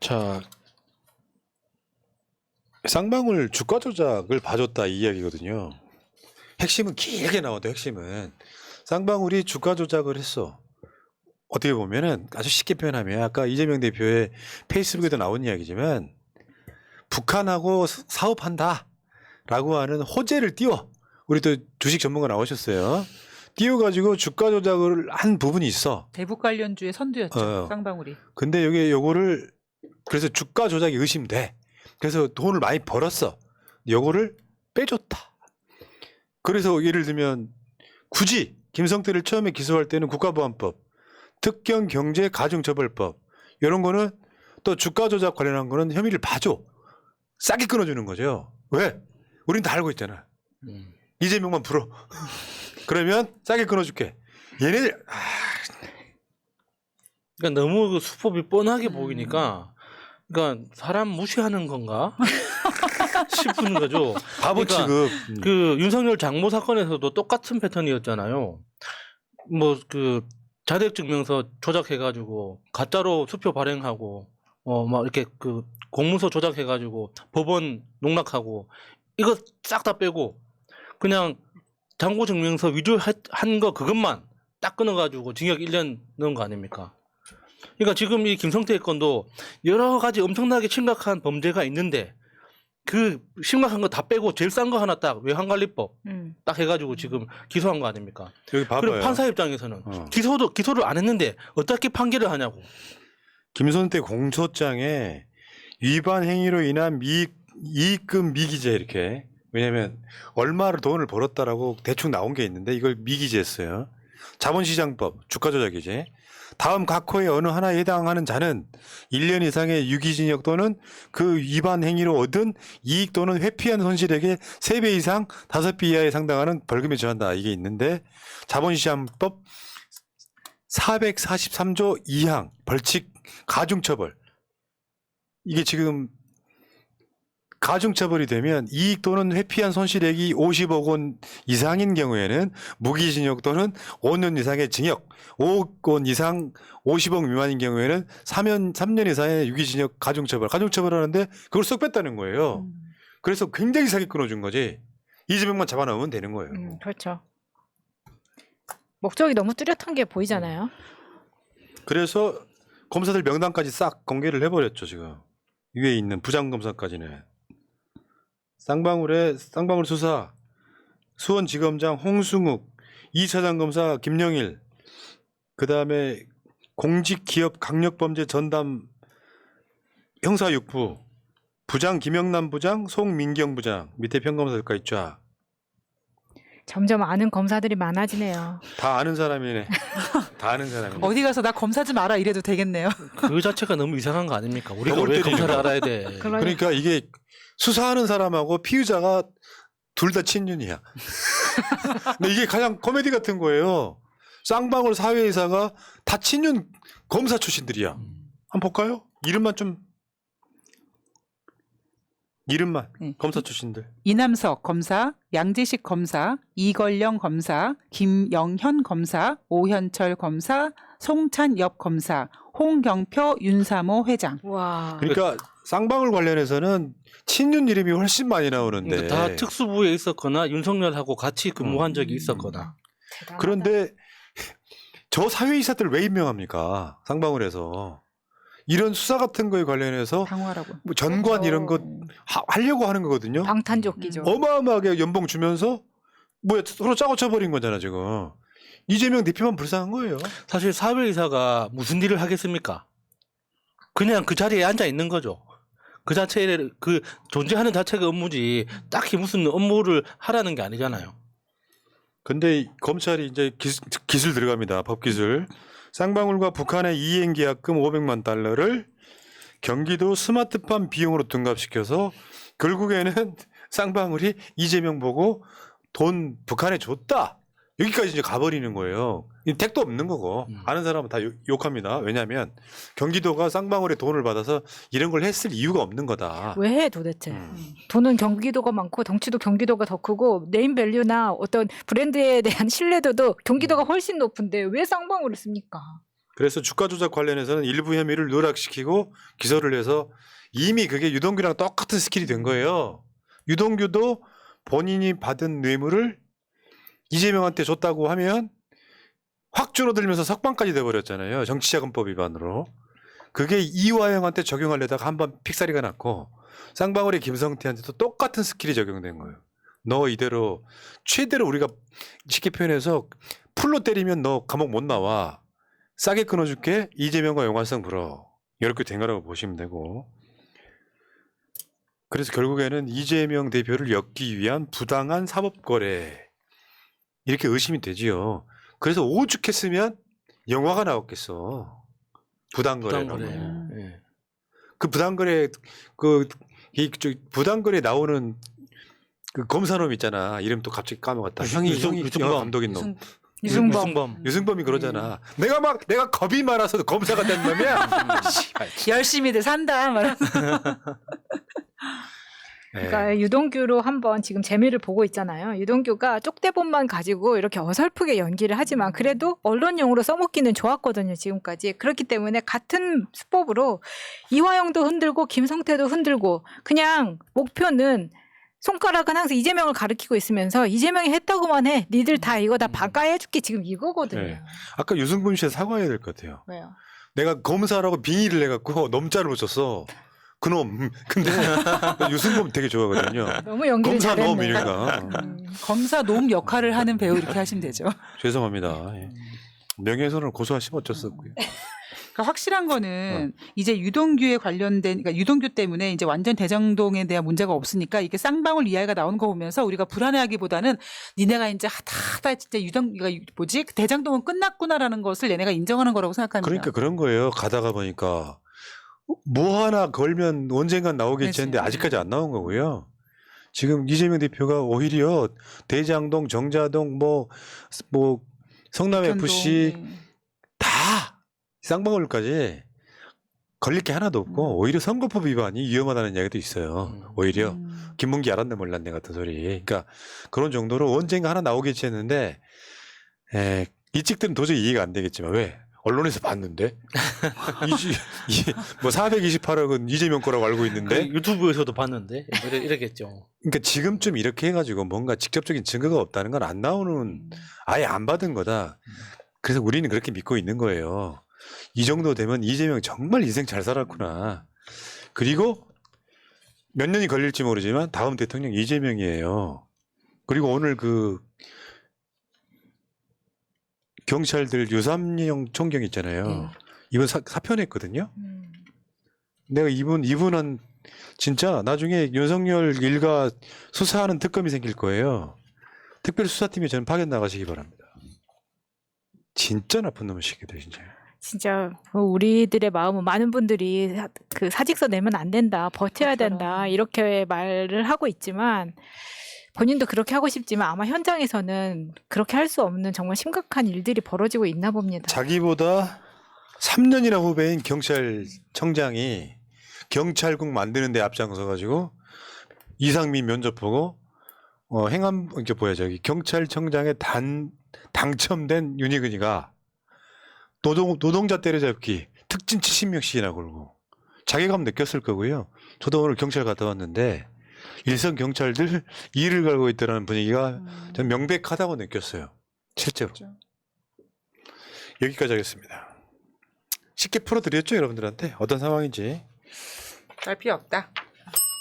자, 쌍방울 주가 조작을 봐줬다 이 이야기거든요. 핵심은 길게 나와도 핵심은 쌍방울이 주가 조작을 했어. 어떻게 보면은 아주 쉽게 표현하면 아까 이재명 대표의 페이스북에도 나온 이야기지만 북한하고 사업한다라고 하는 호재를 띄워. 우리 또 주식 전문가 나오셨어요. 띄워가지고 주가 조작을 한 부분이 있어. 대북 관련주의 선두였죠. 쌍방울이. 근데 여기 요거를 그래서 주가 조작이 의심돼. 그래서 돈을 많이 벌었어. 요거를 빼줬다. 그래서 예를 들면 굳이 김성태를 처음에 기소할 때는 국가보안법, 특경경제가중처벌법 이런 거는 또 주가 조작 관련한 거는 혐의를 봐줘. 싸게 끊어주는 거죠. 왜? 우린 다 알고 있잖아. 이재명만 불어. 그러면 싸게 끊어줄게. 얘네들 그러니까 너무 그 수법이 뻔하게 보이니까 그러니까 사람 무시하는 건가 싶은 거죠. 바보 그러니까 취급. 그 윤석열 장모 사건에서도 똑같은 패턴이었잖아요. 뭐 그 자격증명서 조작해가지고 가짜로 수표 발행하고 막 이렇게 그 공문서 조작해가지고 법원 농락하고 이거 싹 다 빼고 그냥 장고 증명서 위조한 거 그것만 딱 끊어가지고 징역 1년 넣은 거 아닙니까? 그러니까 지금 이 김성태 건도 여러 가지 엄청나게 심각한 범죄가 있는데 그 심각한 거 다 빼고 제일 싼 거 하나 딱 외환관리법 딱 해가지고 지금 기소한 거 아닙니까? 여기 봐봐요. 그리고 판사 입장에서는 기소를 안 했는데 어떻게 판결을 하냐고. 김성태 공소장에 위반 행위로 인한 이익금 미기재 이렇게. 왜냐면 얼마를 돈을 벌었다라고 대충 나온 게 있는데 이걸 미기재했어요. 자본시장법 주가조작이지. 다음 각 호의 어느 하나에 해당하는 자는 1년 이상의 유기징역 또는 그 위반 행위로 얻은 이익 또는 회피한 손실액의 3배 이상 5배 이하에 상당하는 벌금에 처한다. 이게 있는데 자본시장법 443조 2항 벌칙 가중처벌. 이게 지금 가중처벌이 되면 이익 또는 회피한 손실액이 50억 원 이상인 경우에는 무기징역 또는 5년 이상의 징역, 5억 원 이상 50억 미만인 경우에는 3년 이상의 유기징역 가중처벌. 가중처벌 하는데 그걸 쏙 뺐다는 거예요. 그래서 굉장히 사기 끊어준 거지. 이재명만 잡아넣으면 되는 거예요. 그렇죠. 목적이 너무 뚜렷한 게 보이잖아요. 그래서 검사들 명단까지 싹 공개를 해버렸죠. 지금 위에 있는 부장검사까지는. 쌍방울 수사 수원지검장 홍승욱 2차장 검사 김영일 그다음에 공직기업 강력범죄 전담 형사 6부 부장 김영남 부장 송민경 부장 밑에 평검사들까지 쫙 점점 아는 검사들이 많아지네요. 다 아는 사람이네. 다 아는 사람이네. 어디 가서 나 검사 좀 알아 이래도 되겠네요. 그 자체가 너무 이상한 거 아닙니까? 우리가 저걸 왜 때리는 검사를 거야. 알아야 돼? 그러니까 이게 수사하는 사람하고 피의자가 둘 다 친윤이야. 근데 이게 가장 코미디 같은 거예요. 쌍방울 사회이사가 다 친윤 검사 출신들이야. 한번 볼까요? 이름만 네. 검사 출신들. 이남석 검사, 양재식 검사, 이걸령 검사, 김영현 검사, 오현철 검사, 송찬엽 검사, 홍경표 윤사모 회장. 와. 그러니까 쌍방울 관련해서는 친윤 이름이 훨씬 많이 나오는데 그러니까 다 특수부에 있었거나 윤석열하고 같이 근무한 적이 있었거나. 대단하다. 그런데 저 사회이사들 왜 임명합니까? 쌍방울에서. 이런 수사 같은 거에 관련해서 당화라고. 뭐 전관 이런 거 하려고 하는 거거든요. 방탄조끼죠. 어마어마하게 연봉 주면서 뭐야 서로 짜고 쳐버린 거잖아 지금. 이재명 대표만 불쌍한 거예요. 사실 사회이사가 무슨 일을 하겠습니까? 그냥 그 자리에 앉아 있는 거죠. 그 자체를 그 존재하는 자체가 업무지 딱히 무슨 업무를 하라는 게 아니잖아요. 근데 검찰이 이제 기술 들어갑니다. 법기술. 쌍방울과 북한의 이행 계약금 500만 달러를 경기도 스마트팜 비용으로 둔갑시켜서 결국에는 쌍방울이 이재명 보고 돈 북한에 줬다. 여기까지 이제 가버리는 거예요. 이 택도 없는 거고 아는 사람은 다 욕합니다. 왜냐하면 경기도가 쌍방울에 돈을 받아서 이런 걸 했을 이유가 없는 거다. 왜 해 도대체? 돈은 경기도가 많고 덩치도 경기도가 더 크고 네임밸류나 어떤 브랜드에 대한 신뢰도도 경기도가 훨씬 높은데 왜 쌍방울을 씁니까? 그래서 주가 조작 관련해서는 일부 혐의를 누락시키고 기소를 해서 이미 그게 유동규랑 똑같은 스킬이 된 거예요. 유동규도 본인이 받은 뇌물을 이재명한테 줬다고 하면 확 줄어들면서 석방까지 돼버렸잖아요. 정치자금법 위반으로. 그게 이화영한테 적용하려다가 한번 픽사리가 났고 쌍방울의 김성태한테도 똑같은 스킬이 적용된 거예요. 너 이대로 최대로 우리가 쉽게 표현해서 풀로 때리면 너 감옥 못 나와. 싸게 끊어줄게. 이재명과 연관성 불어. 이렇게 된 거라고 보시면 되고. 그래서 결국에는 이재명 대표를 엮기 위한 부당한 사법거래 이렇게 의심이 되지요. 그래서 오죽했으면 영화가 나왔겠어. 부당거래라고. 부당거래. 예. 그 부당거래 부당거래 나오는 그 검사놈 있잖아. 이름 또 갑자기 까먹었다. 형이 유승범. 영화 감독인 놈. 유승범. 유승범이 그러잖아. 내가 겁이 많아서 검사가 된 놈이야. 열심히들 산다. 말하면서. 그러니까 유동규로 한번 지금 재미를 보고 있잖아요. 유동규가 쪽대본만 가지고 이렇게 어설프게 연기를 하지만 그래도 언론용으로 써먹기는 좋았거든요. 지금까지. 그렇기 때문에 같은 수법으로 이화영도 흔들고 김성태도 흔들고 그냥 목표는 손가락은 항상 이재명을 가리키고 있으면서 이재명이 했다고만 해. 니들 다 이거 다 바가해 줄게 지금 이거거든요. 네. 아까 유승범 씨한테 사과해야 될 것 같아요. 왜요? 내가 검사라고 빙의를 해갖고 넘자를 붙였어. 그놈. 근데 유승범 되게 좋아하거든요. 너무 연기를 검사 놈 잘했네. 이러니까. 검사 놈 역할을 하는 배우 이렇게 하시면 되죠. 죄송합니다. 예. 명예훼손을 고소하시면 어쩔 수 없고요. 그러니까 확실한 거는 이제 유동규에 관련된, 그러니까 유동규 때문에 이제 완전 대장동에 대한 문제가 없으니까 이게 쌍방울 이야기가 나오는 거 보면서 우리가 불안해하기보다는 니네가 이제 하다 진짜 유동규가 뭐지 대장동은 끝났구나라는 것을 얘네가 인정하는 거라고 생각합니다. 그러니까 그런 거예요. 가다가 보니까 뭐 하나 걸면 언젠간 나오겠지 했는데 그렇지. 아직까지 안 나온 거고요. 지금 이재명 대표가 오히려 대장동, 정자동, 뭐 성남 FC 네. 다 쌍방울까지 걸릴 게 하나도 없고 오히려 선거법 위반이 위험하다는 이야기도 있어요. 오히려 김문기 알았네 몰랐네 같은 소리. 그러니까 그런 정도로 언젠가 하나 나오겠지 했는데 이 찍들은 도저히 이해가 안 되겠지만 왜? 언론에서 봤는데 뭐 428억은 이재명 거라고 알고 있는데 유튜브에서도 봤는데 이러겠죠. 그러니까 지금쯤 이렇게 해가지고 뭔가 직접적인 증거가 없다는 건 안 나오는 아예 안 받은 거다. 그래서 우리는 그렇게 믿고 있는 거예요. 이 정도 되면 이재명 정말 인생 잘 살았구나. 그리고 몇 년이 걸릴지 모르지만 다음 대통령 이재명이에요. 그리고 오늘 그 경찰들 유삼영 총경 있잖아요. 이번 사표 냈거든요. 내가 이분은 진짜 나중에 윤석열 일가 수사하는 특검이 생길 거예요. 특별수사팀에 저는 파견 나가시기 바랍니다. 진짜 나쁜 놈의 새끼들 진짜. 진짜 우리들의 마음은 많은 분들이 그 사직서 내면 안 된다, 버텨야 된다 이렇게 말을 하고 있지만 본인도 그렇게 하고 싶지만 아마 현장에서는 그렇게 할 수 없는 정말 심각한 일들이 벌어지고 있나 봅니다. 자기보다 3년이나 후배인 경찰청장이 경찰국 만드는 데 앞장서 가지고 이상민 면접 보고 행안 이게 뭐야 저기 경찰청장에 당첨된 윤희근이가 노동자 때려잡기 특진 70명씩이나 걸고 자괴감 느꼈을 거고요. 저도 오늘 경찰 갔다 왔는데 일선 경찰들 이를 갈고 있다는 분위기가 전 명백하다고 느꼈어요. 실제로. 그렇죠. 여기까지 하겠습니다. 쉽게 풀어드렸죠 여러분들한테 어떤 상황인지. 할 필요 없다.